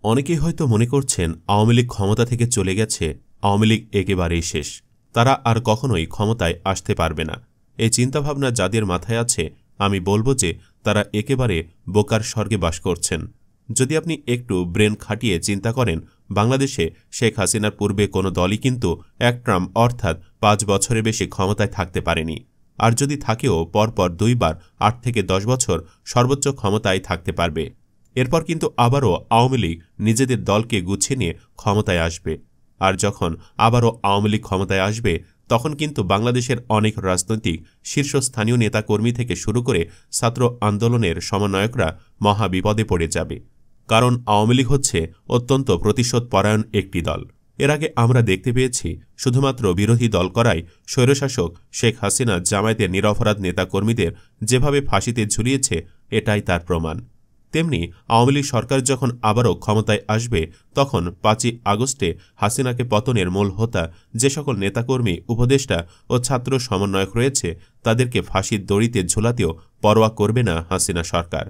অনেকেই হয়তো মনে করছেন আওয়ামী লীগ ক্ষমতা থেকে চলে গেছে, আওয়ামী লীগ একেবারেই শেষ, তারা আর কখনোই ক্ষমতায় আসতে পারবে না। এই চিন্তাভাবনা যাদের মাথায় আছে, আমি বলবো যে তারা একেবারে বোকার স্বর্গে বাস করছেন। যদি আপনি একটু ব্রেন খাটিয়ে চিন্তা করেন, বাংলাদেশে শেখ হাসিনার পূর্বে কোনো দলই কিন্তু এক টার্ম অর্থাৎ ৫ বছরের বেশি ক্ষমতায় থাকতে পারেনি। আর যদি থাকেও পরপর ২ বার ৮ থেকে ১০ বছর সর্বোচ্চ ক্ষমতায় থাকতে পারবে। এরপর কিন্তু আবারও আওয়ামী লীগ নিজেদের দলকে গুছিয়ে নিয়ে ক্ষমতায় আসবে। আর যখন আবারও আওয়ামী লীগ ক্ষমতায় আসবে, তখন কিন্তু বাংলাদেশের অনেক রাজনৈতিক শীর্ষস্থানীয় নেতাকর্মী থেকে শুরু করে ছাত্র আন্দোলনের সমন্বয়করা মহা বিপদে পড়ে যাবে। কারণ আওয়ামী লীগ হচ্ছে অত্যন্ত প্রতিশোধপরায়ণ একটি দল। এর আগে আমরা দেখতে পেয়েছি শুধুমাত্র বিরোধী দল করায় স্বৈরশাসক শেখ হাসিনা জামায়াতের নিরপরাধ নেতাকর্মীদের যেভাবে ফাঁসিতে ঝুলিয়েছে, এটাই তার প্রমাণ। তেমনি আওয়ামী লীগ সরকার যখন আবারও ক্ষমতায় আসবে, তখন ৫ই আগস্টে হাসিনাকে পতনের মূল হোতা যে সকল নেতাকর্মী, উপদেষ্টা ও ছাত্র সমন্বয়ক রয়েছে, তাদেরকে ফাঁসির দড়িতে ঝুলাতেও পরোয়া করবে না হাসিনা সরকার।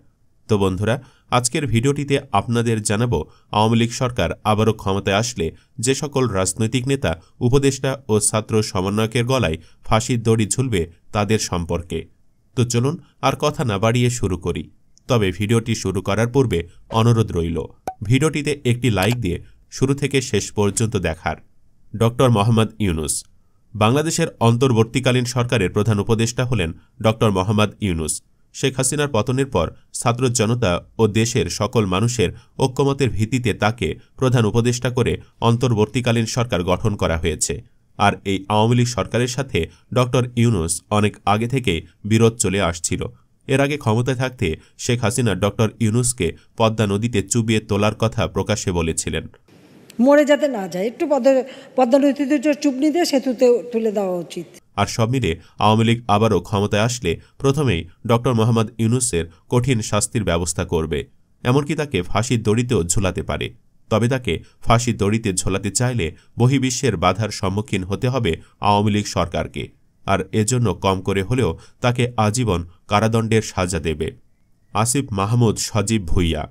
তো বন্ধুরা, আজকের ভিডিওটিতে আপনাদের জানাবো আওয়ামী লীগ সরকার আবারও ক্ষমতায় আসলে যে সকল রাজনৈতিক নেতা, উপদেষ্টা ও ছাত্র সমন্বয়কের গলায় ফাঁসির দড়ি ঝুলবে তাদের সম্পর্কে। তো চলুন আর কথা না বাড়িয়ে শুরু করি। তবে ভিডিওটি শুরু করার পূর্বে অনুরোধ রইল, ভিডিওটিতে একটি লাইক দিয়ে শুরু থেকে শেষ পর্যন্ত দেখার। ড. মোহাম্মদ ইউনূস। বাংলাদেশের অন্তর্বর্তীকালীন সরকারের প্রধান উপদেষ্টা হলেন ড. মোহাম্মদ ইউনূস। শেখ হাসিনার পতনের পর ছাত্র জনতা ও দেশের সকল মানুষের ঐক্যমতের ভিত্তিতে তাকে প্রধান উপদেষ্টা করে অন্তর্বর্তীকালীন সরকার গঠন করা হয়েছে। আর এই আওয়ামী লীগ সরকারের সাথে ড. ইউনূস অনেক আগে থেকে বিরোধ চলে আসছিল। এর আগে ক্ষমতায় থাকতে শেখ হাসিনা ড. ইউনূসকে পদ্মা নদীতে চুবিয়ে তোলার কথা প্রকাশ্যে বলেছিলেন। মরে যাতে না যায়, একটু পদ্মা নদীতে চুবনি দিয়ে সেতুতে তুলে দেওয়া উচিত। আর সব মিলে আওয়ামী লীগ আবারও ক্ষমতায় আসলে প্রথমেই ড. মোহাম্মদ ইউনূসের কঠিন শাস্তির ব্যবস্থা করবে। এমনকি তাকে ফাঁসির দড়িতেও ঝুলাতে পারে। তবে তাকে ফাঁসির দড়িতে ঝোলাতে চাইলে বহির্বিশ্বের বাধার সম্মুখীন হতে হবে আওয়ামী লীগ সরকারকে। আর এজন্য কম করে হলেও তাকে আজীবন কারাদণ্ডের সাজা দেবে। আসিফ মাহমুদ সজীব ভুঁইয়া।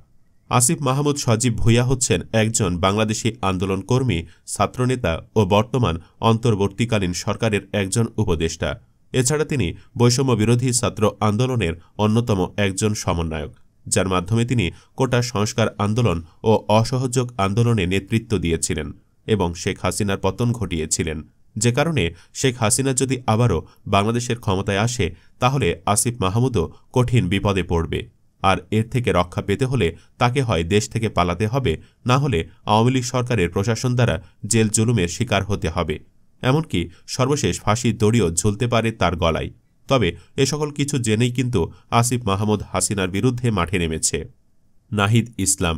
আসিফ মাহমুদ সজীব ভুঁইয়া হচ্ছেন একজন বাংলাদেশি আন্দোলনকর্মী, ছাত্রনেতা ও বর্তমান অন্তর্বর্তীকালীন সরকারের একজন উপদেষ্টা। এছাড়া তিনি বৈষম্য বিরোধী ছাত্র আন্দোলনের অন্যতম একজন সমন্বয়ক, যার মাধ্যমে তিনি কোটা সংস্কার আন্দোলন ও অসহযোগ আন্দোলনে নেতৃত্ব দিয়েছিলেন এবং শেখ হাসিনার পতন ঘটিয়েছিলেন। যে কারণে শেখ হাসিনা যদি আবারও বাংলাদেশের ক্ষমতায় আসে, তাহলে আসিফ মাহমুদও কঠিন বিপদে পড়বে। আর এর থেকে রক্ষা পেতে হলে তাকে হয় দেশ থেকে পালাতে হবে, না হলে আওয়ামী লীগ সরকারের প্রশাসন দ্বারা জেল জুলুমের শিকার হতে হবে। এমনকি সর্বশেষ ফাঁসির দড়িও ঝুলতে পারে তার গলায়। তবে এ সকল কিছু জেনেই কিন্তু আসিফ মাহমুদ হাসিনার বিরুদ্ধে মাঠে নেমেছে। নাহিদ ইসলাম।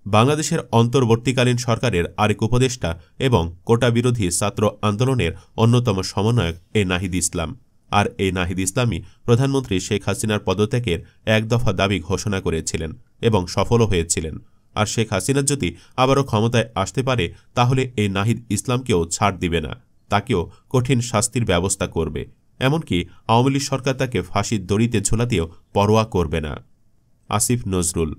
বাংলাদেশের অন্তর্বর্তীকালীন সরকারের আরেক উপদেষ্টা এবং কোটা বিরোধী ছাত্র আন্দোলনের অন্যতম সমন্বয়ক এই নাহিদ ইসলাম। আর এই নাহিদ ইসলামই প্রধানমন্ত্রী শেখ হাসিনার পদত্যাগের এক দফা দাবি ঘোষণা করেছিলেন এবং সফলও হয়েছিলেন। আর শেখ হাসিনা যদি আবারও ক্ষমতায় আসতে পারে, তাহলে এই নাহিদ ইসলামকেও ছাড় দিবে না, তাকেও কঠিন শাস্তির ব্যবস্থা করবে। এমনকি আওয়ামী লীগ সরকার তাকে ফাঁসির দড়িতে ঝোলাতেও পরোয়া করবে না। আসিফ নজরুল।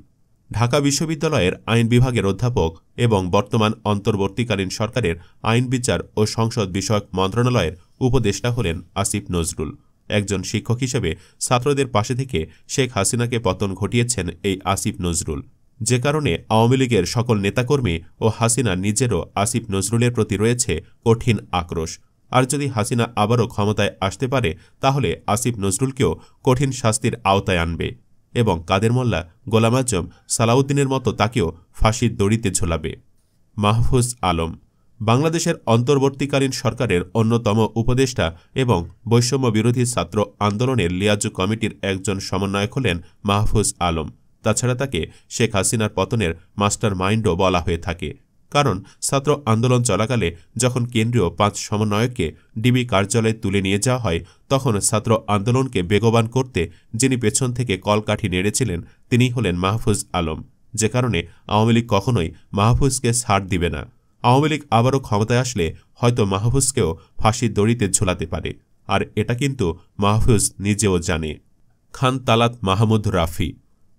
ঢাকা বিশ্ববিদ্যালয়ের আইন বিভাগের অধ্যাপক এবং বর্তমান অন্তর্বর্তীকালীন সরকারের আইন বিচার ও সংসদ বিষয়ক মন্ত্রণালয়ের উপদেষ্টা হলেন আসিফ নজরুল। একজন শিক্ষক হিসেবে ছাত্রদের পাশে থেকে শেখ হাসিনাকে পতন ঘটিয়েছেন এই আসিফ নজরুল। যে কারণে আওয়ামী লীগের সকল নেতাকর্মী ও হাসিনা নিজেরও আসিফ নজরুলের প্রতি রয়েছে কঠিন আক্রোশ। আর যদি হাসিনা আবারও ক্ষমতায় আসতে পারে, তাহলে আসিফ নজরুলকেও কঠিন শাস্তির আওতায় আনবে এবং কাদের মোল্লা, গোলাম আজম, সালাউদ্দিনের মতো তাকেও ফাঁসির দড়িতে ঝোলাবে। মাহফুজ আলম। বাংলাদেশের অন্তর্বর্তীকালীন সরকারের অন্যতম উপদেষ্টা এবং বৈষম্য বিরোধী ছাত্র আন্দোলনের লিয়াজু কমিটির একজন সমন্বয়ক হলেন মাহফুজ আলম। তাছাড়া তাকে শেখ হাসিনার পতনের মাস্টার মাইন্ডও বলা হয়ে থাকে। কারণ ছাত্র আন্দোলন চলাকালে যখন কেন্দ্রীয় ৫ সমন্বয়ককে ডিবি কার্যালয়ে তুলে নিয়ে যাওয়া হয়, তখন ছাত্র আন্দোলনকে বেগবান করতে যিনি পেছন থেকে কলকাঠি নেড়েছিলেন, তিনিই হলেন মাহফুজ আলম। যে কারণে আওয়ামী লীগ কখনোই মাহফুজকে ছাড় দিবে না। আওয়ামী লীগ আবারও ক্ষমতায় আসলে হয়তো মাহফুজকেও ফাঁসির দড়িতে ঝোলাতে পারে। আর এটা কিন্তু মাহফুজ নিজেও জানে। খান তালাত মাহমুদ রাফি।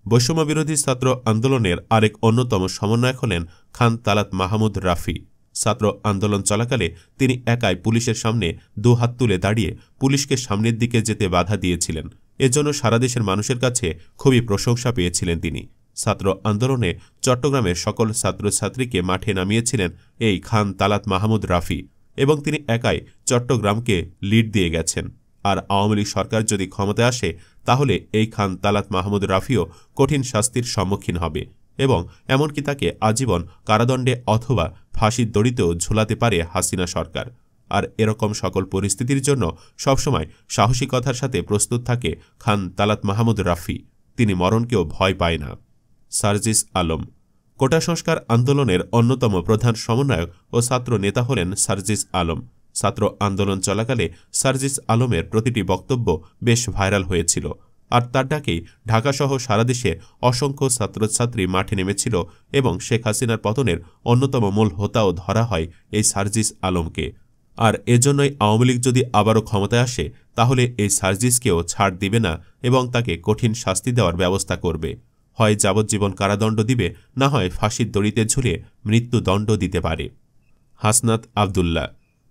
বৈষম্যবিরোধী ছাত্র আন্দোলনের আরেক অন্যতম সমন্বয়ক হলেন খান তালাত মাহমুদ রাফি। ছাত্র আন্দোলন চলাকালে তিনি একাই পুলিশের সামনে দুহাত তুলে দাঁড়িয়ে পুলিশকে সামনের দিকে যেতে বাধা দিয়েছিলেন। এজন্য সারা দেশের মানুষের কাছে খুবই প্রশংসা পেয়েছিলেন তিনি। ছাত্র আন্দোলনে চট্টগ্রামের সকল ছাত্রছাত্রীকে মাঠে নামিয়েছিলেন এই খান তালাত মাহমুদ রাফি এবং তিনি একাই চট্টগ্রামকে লিড দিয়ে গেছেন। আর আওয়ামী লীগ সরকার যদি ক্ষমতায় আসে তাহলে এই খান তালাত মাহমুদ রাফিও কঠিন শাস্তির সম্মুখীন হবে এবং এমনকি তাকে আজীবন কারাদণ্ডে অথবা ফাঁসির দড়িতেও ঝুলাতে পারে হাসিনা সরকার। আর এরকম সকল পরিস্থিতির জন্য সবসময় সাহসিকতার সাথে প্রস্তুত থাকে খান তালাত মাহমুদ রাফি। তিনি মরণকেও ভয় পায় না। সার্জিস আলম কোটা সংস্কার আন্দোলনের অন্যতম প্রধান সমন্বয়ক ও ছাত্র নেতা হলেন সার্জিস আলম। ছাত্র আন্দোলন চলাকালে সার্জিস আলমের প্রতিটি বক্তব্য বেশ ভাইরাল হয়েছিল। আর তার ডাকেই ঢাকাসহ সারা দেশে অসংখ্য ছাত্রছাত্রী মাঠে নেমেছিল এবং শেখ হাসিনার পতনের অন্যতম মূল হোতাও ধরা হয় এই সার্জিস আলমকে। আর এজন্যই আওয়ামী লীগ যদি আবারও ক্ষমতায় আসে তাহলে এই সার্জিসকেও ছাড় দিবে না এবং তাকে কঠিন শাস্তি দেওয়ার ব্যবস্থা করবে। হয় যাবজ্জীবন কারাদণ্ড দিবে, না হয় ফাঁসির দড়িতে ঝুলিয়ে মৃত্যুদণ্ড দিতে পারে। হাসনাত আবদুল্লাহ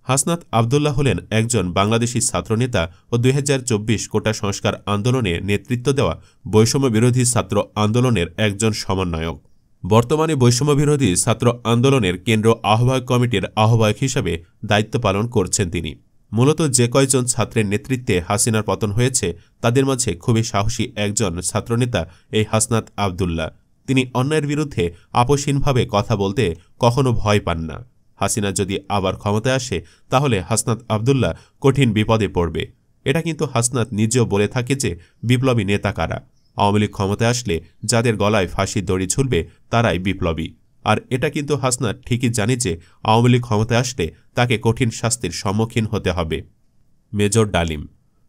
হাসনাত আবদুল্লাহ হলেন একজন বাংলাদেশি ছাত্রনেতা ও 2024 কোটা সংস্কার আন্দোলনে নেতৃত্ব দেওয়া বৈষম্যবিরোধী ছাত্র আন্দোলনের একজন সমন্বয়ক। বর্তমানে বৈষম্যবিরোধী ছাত্র আন্দোলনের কেন্দ্র আহ্বায়ক কমিটির আহ্বায়ক হিসেবে দায়িত্ব পালন করছেন তিনি। মূলত যে কয়জন ছাত্রের নেতৃত্বে হাসিনার পতন হয়েছে তাদের মাঝে খুবই সাহসী একজন ছাত্রনেতা এই হাসনাত আবদুল্লাহ। তিনি অন্যায়ের বিরুদ্ধে আপোষহীনভাবে কথা বলতে কখনো ভয় পান না। হাসিনা যদি আবার ক্ষমতায় আসে তাহলে হাসনাত আবদুল্লাহ কঠিন বিপদে পড়বে। এটা কিন্তু হাসনাত নিজেও বলে থাকে যে বিপ্লবী নেতা কারা। আওয়ামী লীগ ক্ষমতায় আসলে যাদের গলায় ফাঁসির দড়ি ঝুলবে তারাই বিপ্লবী। আর এটা কিন্তু হাসনাত ঠিকই জানে যে আওয়ামী লীগ ক্ষমতায় আসলে তাকে কঠিন শাস্তির সম্মুখীন হতে হবে। মেজর ডালিম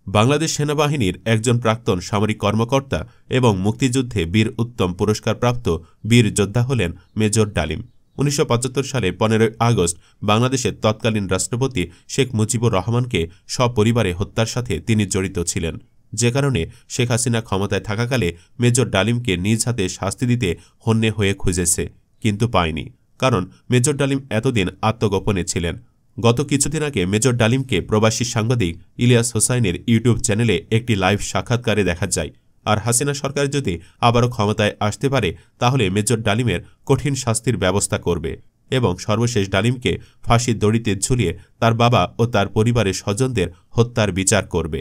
বাংলাদেশ সেনাবাহিনীর একজন প্রাক্তন সামরিক কর্মকর্তা এবং মুক্তিযুদ্ধে বীর উত্তম পুরস্কারপ্রাপ্ত বীর যোদ্ধা হলেন মেজর ডালিম। 1975 সালে 15 আগস্ট বাংলাদেশের তৎকালীন রাষ্ট্রপতি শেখ মুজিবুর রহমানকে সপরিবারে হত্যার সাথে তিনি জড়িত ছিলেন, যে কারণে শেখ হাসিনা ক্ষমতায় থাকাকালে মেজর ডালিমকে নিজ হাতে শাস্তি দিতে হন্যে হয়ে খুঁজেছে, কিন্তু পায়নি। কারণ মেজর ডালিম এতদিন আত্মগোপনে ছিলেন। গত কিছুদিন আগে মেজর ডালিমকে প্রবাসী সাংবাদিক ইলিয়াস হোসাইনের ইউটিউব চ্যানেলে একটি লাইভ সাক্ষাৎকারে দেখা যায়। আর হাসিনা সরকার যদি আবারও ক্ষমতায় আসতে পারে তাহলে মেজর ডালিমের কঠিন শাস্তির ব্যবস্থা করবে এবং সর্বশেষ ডালিমকে ফাঁসির দড়িতে ঝুলিয়ে তার বাবা ও তার পরিবারের স্বজনদের হত্যার বিচার করবে।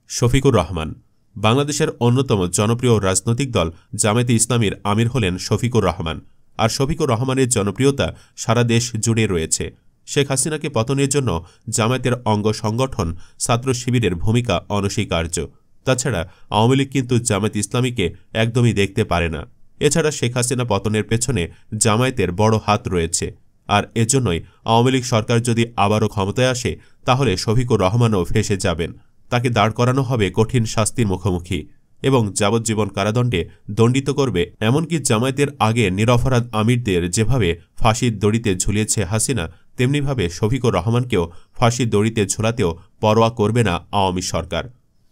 শফিকুর রহমান বাংলাদেশের অন্যতম জনপ্রিয় রাজনৈতিক দল জামায়াতে ইসলামীর আমির হলেন শফিকুর রহমান। আর শফিকুর রহমানের জনপ্রিয়তা সারা দেশ জুড়ে রয়েছে। শেখ হাসিনাকে পতনের জন্য জামায়াতের অঙ্গ সংগঠন ছাত্র শিবিরের ভূমিকা অনস্বীকার্য। তাছাড়া আওয়ামী লীগ কিন্তু জামায়াত ইসলামীকে একদমই দেখতে পারে না। এছাড়া শেখ হাসিনা পতনের পেছনে জামায়াতের বড় হাত রয়েছে। আর এজন্যই আওয়ামী লীগ সরকার যদি আবারও ক্ষমতায় আসে তাহলে শফিকুর রহমানও ফেঁসে যাবেন। তাকে দাঁড় করানো হবে কঠিন শাস্তির মুখোমুখি এবং যাবজ্জীবন কারাদণ্ডে দণ্ডিত করবে। এমনকি জামায়াতের আগে নিরপরাধ আমিরদের যেভাবে ফাঁসির দড়িতে ঝুলিয়েছে হাসিনা, তেমনিভাবে শফিকুর রহমানকেও ফাঁসির দড়িতে ঝোলাতেও পরোয়া করবে না আওয়ামী সরকার।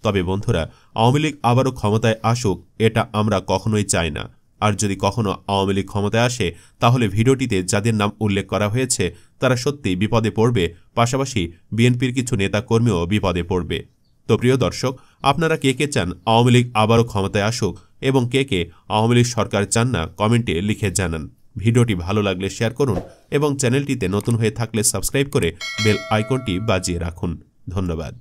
তবে বন্ধুরা, আওয়ামী লীগ আবারও ক্ষমতায় আসুক এটা আমরা কখনোই চাই না। আর যদি কখনো আওয়ামী লীগ ক্ষমতায় আসে তাহলে ভিডিওটিতে যাদের নাম উল্লেখ করা হয়েছে তারা সত্যিই বিপদে পড়বে, পাশাপাশি বিএনপির কিছু নেতাকর্মীও বিপদে পড়বে। তো প্রিয় দর্শক, আপনারা কে কে চান আওয়ামী লীগ আবারও ক্ষমতায় আসুক এবং কে কে আওয়ামী লীগ সরকার চান না কমেন্টে লিখে জানান। ভিডিওটি ভালো লাগলে শেয়ার করুন এবং চ্যানেলটিতে নতুন হয়ে থাকলে সাবস্ক্রাইব করে বেল আইকনটি বাজিয়ে রাখুন। ধন্যবাদ।